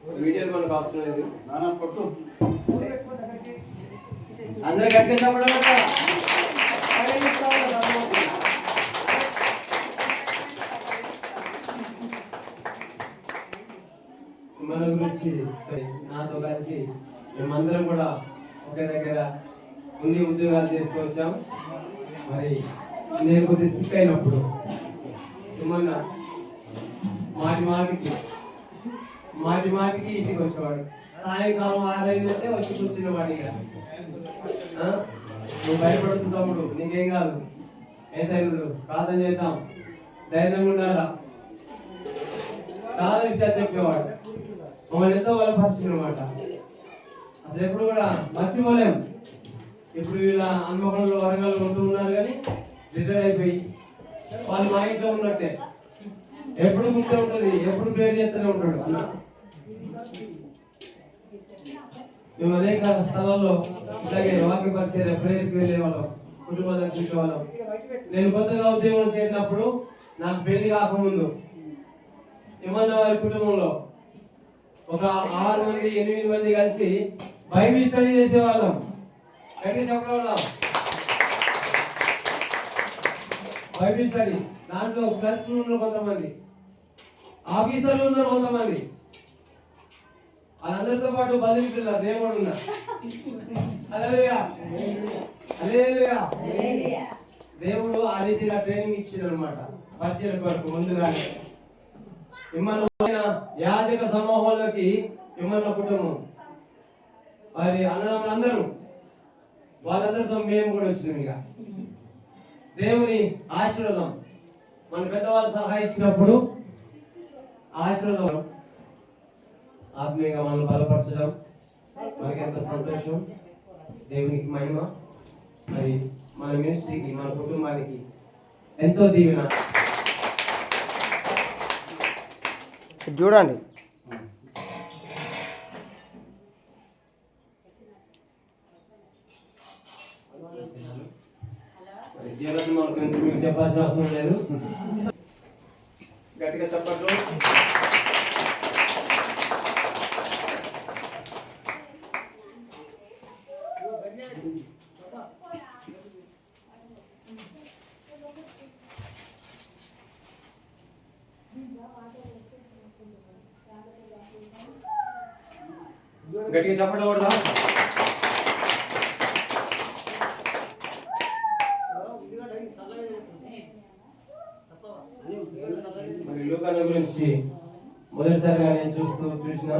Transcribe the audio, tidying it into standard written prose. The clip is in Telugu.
వీడియో మనకు అవసరం లేదు. అందరూ గట్టిగా చెప్పడం మన గురించి నాతో కలిసి మేమందరం కూడా ఒకే దగ్గర ఉండి ఉద్యోగాలు చేస్తూ వచ్చాం. మరి నేను కొద్దిగా సిక్ అయినప్పుడు ఏమన్నా మాటి మాటికి ఇంటికి వచ్చేవాడు. సాయంకాలం 6 అయిందంటే వచ్చి కూర్చునేవాడు. ఇక నువ్వు భయపడుతు తమ్ముడు, నీకేం కాదు, ఏసైనుడు ప్రార్థన చేద్దాం, ధైర్యంగా ఉండాలా, చాలా విషయాలు చెప్పేవాడు. మమ్మల్ని ఎంతో బలపరిచినమాట. అసలు ఎప్పుడు కూడా మర్చిపోలేం. ఇప్పుడు వీళ్ళ హన్మకొండలో వరంగల్లో ఉంటూ ఉన్నారు, కానీ రిటైర్డ్ అయిపోయి వాళ్ళు మా ఇంట్లో ఉన్నట్టే ఎప్పుడు గుర్తు ఉంటుంది, ఎప్పుడు ప్రేర్ చేస్తూనే ఉంటాడు అన్న. మేము అనేక స్థలాల్లో ఇలాగే వాక్య పరిచయం ప్రేరికి వెళ్ళే వాళ్ళం, కుటుంబ దర్శించే వాళ్ళం. నేను కొత్తగా ఉద్యోగం చేసినప్పుడు నాకు పెళ్లి కాకముందు ఏమన్నా వారి కుటుంబంలో ఒక 6 మంది 8 మంది కలిసి బైబిల్ స్టడీ చేసేవాళ్ళం. గట్టిగా చెప్పడం బైబిల్ స్టడీ. దాంట్లో క్లర్క్లు ఉన్నారు కొంతమంది, ఆఫీసర్లు ఉన్నారు కొంతమంది, వాళ్ళందరితో పాటు బదిలీ పిల్లలు నేను కూడా ఉన్నా. హల్లెలూయా హల్లెలూయా. దేవుడు ఆ రీతిగా ట్రైనింగ్ ఇచ్చిండు అనమాట పరిచయం కొరకు. ముందుగానే మిమ్మల్ని యాజక సమూహంలోకి మిమ్మల్ని కుటుంబం వారి అన్నదమ్ములందరూ వాళ్ళందరితో మేము కూడా వచ్చినాం. ఇక దేవుని ఆశీర్వాదం మన పెద్దవాళ్ళు సలహా ఇచ్చినప్పుడు ఆశీర్వాదం ఆత్మీయంగా మనల్ని బలపరచడం మనకి ఎంత సంతోషం. దేవునికి మహిమ. మరి మన మినిస్ట్రీకి మన కుటుంబానికి ఎంతో దీవెన. చూడండి జీవనం మనకు మీకు చెప్పాల్సిన అవసరం లేదు. గట్టిగా చెప్పట్లు. గట్టిగా చెప్పట్లు కూడా. మరి లూకా గురించి మొదటిసారిగా నేను చూసిన